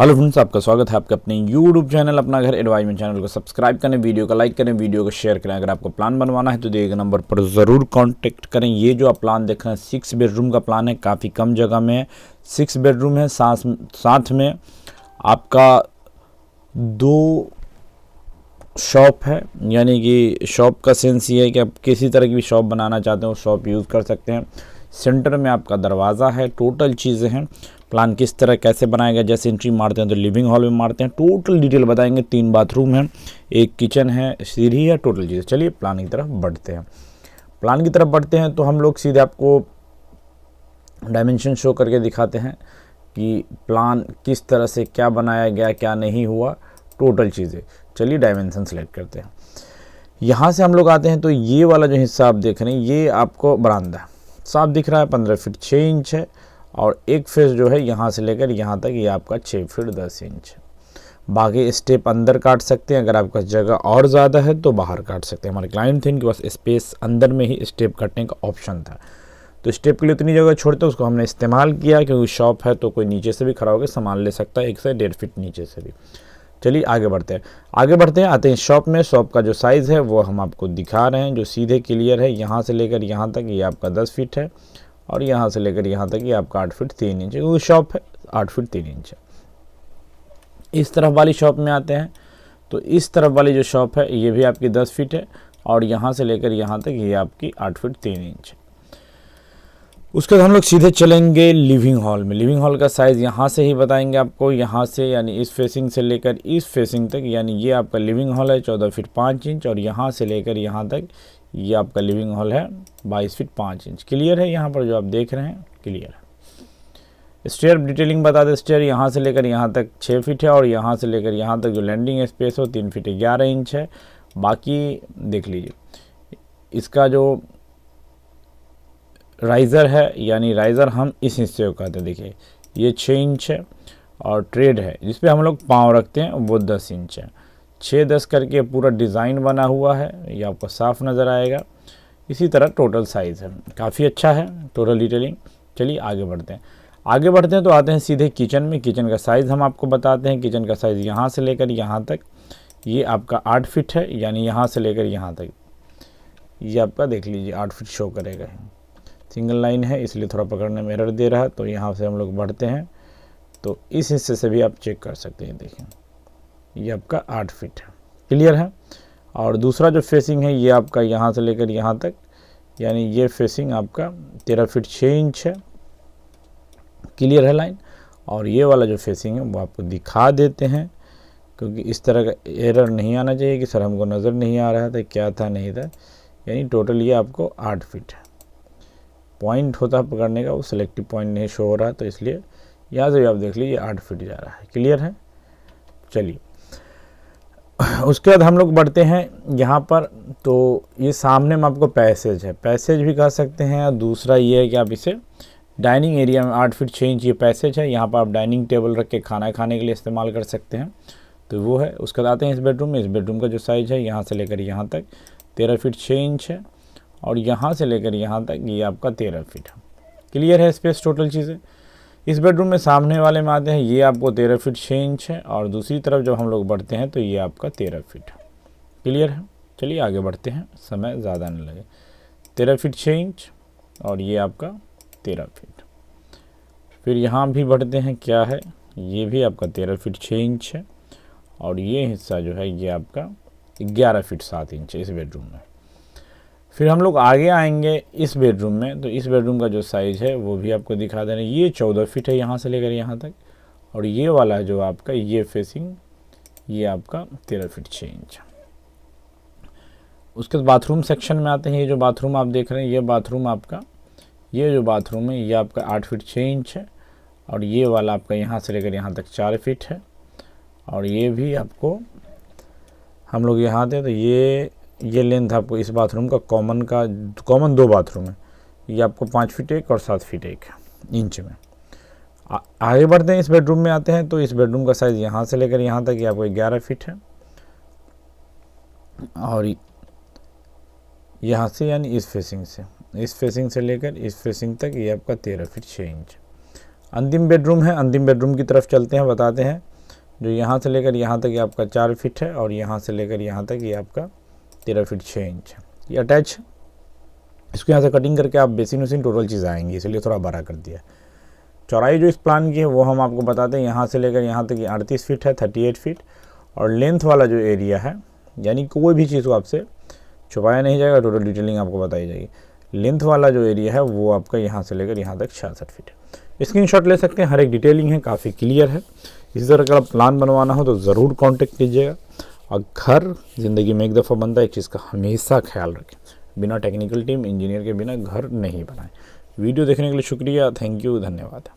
Hello friends, आपका स्वागत है आपके अपने यूट्यूब चैनल अपना घर एडवाइजमेंट चैनल को सब्सक्राइब करें, वीडियो को लाइक करें, वीडियो को शेयर करें। अगर आपको प्लान बनवाना है तो दिए गए नंबर पर ज़रूर कांटेक्ट करें। ये जो आप प्लान देख रहे हैं 6 बेडरूम का प्लान है, काफ़ी कम जगह में है। 6 बेडरूम है, साथ में आपका 2 शॉप है। यानी कि शॉप का सेंस ये है कि आप किसी तरह की भी शॉप बनाना चाहते हो शॉप यूज़ कर सकते हैं। सेंटर में आपका दरवाज़ा है। टोटल चीज़ें हैं, प्लान किस तरह कैसे बनाएगा, जैसे एंट्री मारते हैं तो लिविंग हॉल में मारते हैं। टोटल डिटेल बताएंगे। 3 बाथरूम है, 1 किचन है, सीढ़ी है, टोटल चीज़ें। चलिए प्लान की तरफ बढ़ते हैं। प्लान की तरफ बढ़ते हैं तो हम लोग सीधे आपको डायमेंशन शो करके दिखाते हैं कि प्लान किस तरह से क्या बनाया गया, क्या नहीं हुआ, टोटल चीज़ें। चलिए डायमेंशन सेलेक्ट करते हैं। यहाँ से हम लोग आते हैं तो ये वाला जो हिस्सा आप देख रहे हैं ये आपको बरामदा साफ दिख रहा है। 15 फीट 6 इंच है और एक फेस जो है यहाँ से लेकर यहाँ तक ये आपका 6 फीट 10 इंच है। बाकी स्टेप अंदर काट सकते हैं। अगर आपका जगह और ज़्यादा है तो बाहर काट सकते हैं। हमारे क्लाइंट थे, इनके पास स्पेस अंदर में ही स्टेप काटने का ऑप्शन था, तो स्टेप के लिए उतनी जगह छोड़ते उसको हमने इस्तेमाल किया, क्योंकि शॉप है तो कोई नीचे से भी खड़ा होकर सामान ले सकता है, 1 से 1.5 फीट नीचे से भी। चलिए आगे बढ़ते हैं। आते हैं शॉप में। शॉप का जो साइज़ है वो हम आपको दिखा रहे हैं, जो सीधे क्लियर है। यहाँ से लेकर यहाँ तक ये आपका 10 फीट है और यहाँ से लेकर यहाँ तक ये आपका 8 फीट 3 इंच है, क्योंकि शॉप है 8 फीट 3 इंच है। इस तरफ वाली शॉप में आते हैं तो इस तरफ वाली जो शॉप है ये भी आपकी 10 फीट है और यहाँ से लेकर यहाँ तक ये आपकी 8 फीट 3 इंच है। उसके बाद हम लोग सीधे चलेंगे लिविंग हॉल में। लिविंग हॉल का साइज़ यहाँ से ही बताएंगे आपको। यहाँ से यानी इस फेसिंग से लेकर इस फेसिंग तक, यानी ये आपका लिविंग हॉल है 14 फीट 5 इंच और यहाँ से लेकर यहाँ तक ये आपका लिविंग हॉल है 22 फीट 5 इंच। क्लियर है? यहाँ पर जो आप देख रहे हैं क्लियर है। स्टेयर डिटेलिंग बता दें। स्टेयर यहाँ से लेकर यहाँ तक 6 फीट है और यहाँ से लेकर यहाँ तक जो लैंडिंग स्पेस हो 3 फीट 11 इंच है। बाकी देख लीजिए, इसका जो राइज़र है, यानी राइज़र हम इस हिस्से को कहते हैं। देखिए ये 6 इंच है और ट्रेड है जिस पे हम लोग पाँव रखते हैं वो 10 इंच है। 6-10 करके पूरा डिज़ाइन बना हुआ है, ये आपको साफ नज़र आएगा। इसी तरह टोटल साइज़ है, काफ़ी अच्छा है टोटल डिटेलिंग। चलिए आगे बढ़ते हैं तो आते हैं सीधे किचन में। किचन का साइज़ हम आपको बताते हैं। किचन का साइज़ यहाँ से लेकर यहाँ तक ये आपका 8 फीट है, यानी यहाँ से लेकर यहाँ तक ये आपका देख लीजिए 8 फीट शो करेगा। सिंगल लाइन है इसलिए थोड़ा पकड़ने में एरर दे रहा है, तो यहाँ से हम लोग बढ़ते हैं तो इस हिस्से से भी आप चेक कर सकते हैं। देखिए ये आपका 8 फीट है। क्लियर है? और दूसरा जो फेसिंग है ये आपका यहाँ से लेकर यहाँ तक, यानी ये फेसिंग आपका 13 फीट 6 इंच है। क्लियर है लाइन? और ये वाला जो फेसिंग है वो आपको दिखा देते हैं, क्योंकि इस तरह का एरर नहीं आना चाहिए कि सर हमको नज़र नहीं आ रहा था, क्या था नहीं था। यानी टोटल ये आपको 8 फीट है। पॉइंट होता है पकड़ने का, वो सिलेक्टिव पॉइंट नहीं शो हो रहा, तो इसलिए यहाँ से भी आप देख लीजिए 8 फीट जा रहा है। क्लियर है? चलिए उसके बाद हम लोग बढ़ते हैं यहाँ पर। तो ये सामने में आपको पैसेज है, पैसेज भी कह सकते हैं। और दूसरा ये है कि आप इसे डाइनिंग एरिया में 8 फीट 6 इंच ये पैसेज है, यहाँ पर आप डाइनिंग टेबल रख के खाना खाने के लिए इस्तेमाल कर सकते हैं, तो वो है। उसके बाद आते हैं इस बेडरूम में। इस बेडरूम का जो साइज़ है यहाँ से लेकर यहाँ तक 13 फीट 6 इंच है और यहाँ से लेकर यहाँ तक ये आपका 13 फीट है। क्लियर है स्पेस टोटल चीज़ें? इस बेडरूम में सामने वाले में आते हैं, ये आपको 13 फीट 6 इंच है और दूसरी तरफ जब हम लोग बढ़ते हैं तो ये आपका 13 फीट है। क्लियर है? चलिए आगे बढ़ते हैं, समय ज़्यादा नहीं लगे। 13 फीट 6 इंच और ये आपका 13 फीट। फिर यहाँ भी बढ़ते हैं, क्या है, ये भी आपका 13 फीट 6 इंच है और ये हिस्सा जो है ये आपका 11 फीट 7 इंच है इस बेडरूम में। फिर हम लोग आगे आएंगे इस बेडरूम में, तो इस बेडरूम का जो साइज़ है वो भी आपको दिखा दे रहे हैं। ये 14 फीट है यहाँ से लेकर यहाँ तक और ये वाला जो आपका ये फेसिंग ये आपका 13 फीट 6 इंच। उसके बाद बाथरूम सेक्शन में आते हैं। ये जो बाथरूम आप देख रहे हैं ये बाथरूम आपका, ये जो बाथरूम है ये आपका 8 फीट 6 इंच है और ये वाला आपका यहाँ से लेकर यहाँ तक 4 फीट है और ये भी आपको हम लोग यहाँ थे तो ये लेंथ आपको इस बाथरूम का कॉमन 2 बाथरूम है, ये आपको 5 फीट 1 और 7 फीट 1 इंच में। आगे बढ़ते हैं, इस बेडरूम में आते हैं तो इस बेडरूम का साइज़ यहाँ से लेकर यहाँ तक ये आपको 11 फीट है और यहाँ से यानी इस फेसिंग से लेकर इस फेसिंग तक ये आपका 13 फीट 6 इंच। अंतिम बेडरूम है, अंतिम बेडरूम की तरफ चलते हैं, बताते हैं। जो यहाँ से लेकर यहाँ तक ये आपका 4 फीट है और यहाँ से लेकर यहाँ तक ये आपका 13 फीट 6 इंच है। ये अटैच है। इसको यहाँ से कटिंग करके आप बेसिन वसिन टोटल चीज़ आएंगी, इसलिए थोड़ा बड़ा कर दिया। चौड़ाई जो इस प्लान की है वो हम आपको बताते हैं, यहाँ से लेकर यहाँ तक ये 38 फीट है, 38 फीट। और लेंथ वाला जो एरिया है, यानी कोई भी चीज़ को आपसे छुपाया नहीं जाएगा, टोटल डिटेलिंग आपको बताई जाएगी। लेंथ वाला जो एरिया है वो आपका यहाँ से लेकर यहाँ तक 66 फीट है। स्क्रीनशॉट ले सकते हैं, हर एक डिटेलिंग है, काफ़ी क्लियर है। इसी तरह का प्लान बनवाना हो तो ज़रूर कांटेक्ट कीजिएगा। और घर ज़िंदगी में एक दफ़ा बनता है, एक चीज़ का हमेशा ख्याल रखें, बिना टेक्निकल टीम इंजीनियर के बिना घर नहीं बनाएं। वीडियो देखने के लिए शुक्रिया, थैंक यू, धन्यवाद।